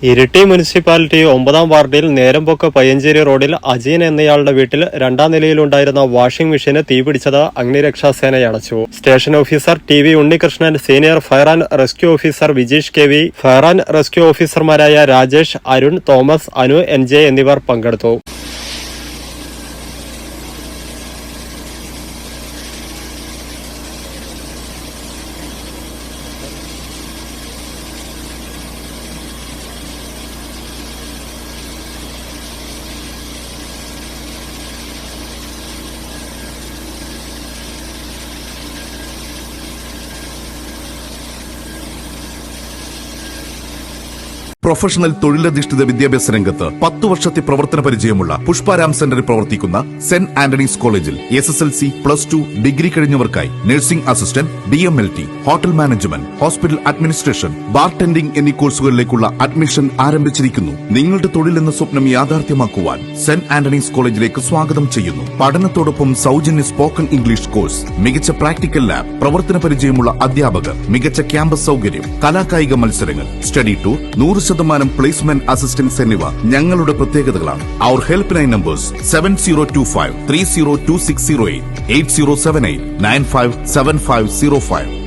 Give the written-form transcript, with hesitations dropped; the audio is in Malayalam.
ഇരിട്ടി മുനിസിപ്പാലിറ്റി 9-ാം വാർഡിൽ നേരംപൊക്ക് പയ്യഞ്ചേരി റോഡിൽ അജീൻ എന്നയാളുടെ വീട്ടിൽ 2-ാം നിലയിലുണ്ടായിരുന്ന വാഷിംഗ് മെഷീന് തീപിടിച്ചത് അഗ്നിരക്ഷാസേന അണച്ചു. Station officer T V. Unnikrishnan, senior fire and rescue officer Vijeesh K V., fire and rescue ഓഫീസർമാരായ രാജേഷ്, അരുൺ, തോമസ്, അനു, എൻ.ജെ. എന്നിവർ പങ്കെടുത്തു. പ്രൊഫഷണൽ തൊഴിലധിഷ്ഠിത വിദ്യാഭ്യാസ രംഗത്ത് 10 വർഷത്തെ പ്രവർത്തന പരിചയമുള്ള പുഷ്പാരാം സെന്ററിൽ പ്രവർത്തിക്കുന്ന സെന്റ് ആന്റണീസ് കോളേജിൽ SSLC, +2, ഡിഗ്രി കഴിഞ്ഞവർക്കായി nursing assistant, DMLT, hotel management, hospital administration, bartending എന്നീ കോഴ്സുകളിലേക്കുള്ള അഡ്മിഷൻ ആരംഭിച്ചിരിക്കുന്നു. നിങ്ങളുടെ തൊഴിലെന്ന സ്വപ്നം യാഥാർത്ഥ്യമാക്കുവാൻ സെന്റ് ആന്റണീസ് കോളേജിലേക്ക് സ്വാഗതം ചെയ്യുന്നു. പഠനത്തോടൊപ്പം സൗജന്യ സ്പോക്കൺ ഇംഗ്ലീഷ് കോഴ്സ്, മികച്ച പ്രാക്ടിക്കൽ ലാബ്, പ്രവർത്തന പരിചയമുള്ള അധ്യാപകർ, മികച്ച ക്യാമ്പസ് സൗകര്യം, കലാകായിക മത്സരങ്ങൾ, സ്റ്റഡി ടൂർ, 100% പ്ലേസ്മെന്റ് അസിസ്റ്റൻസ് എന്നിവ ഞങ്ങളുടെ പ്രത്യേകതകളാണ്. അവർ ഹെൽപ്പ് ലൈൻ നമ്പേഴ്സ് 7025 302608, 8078 957505.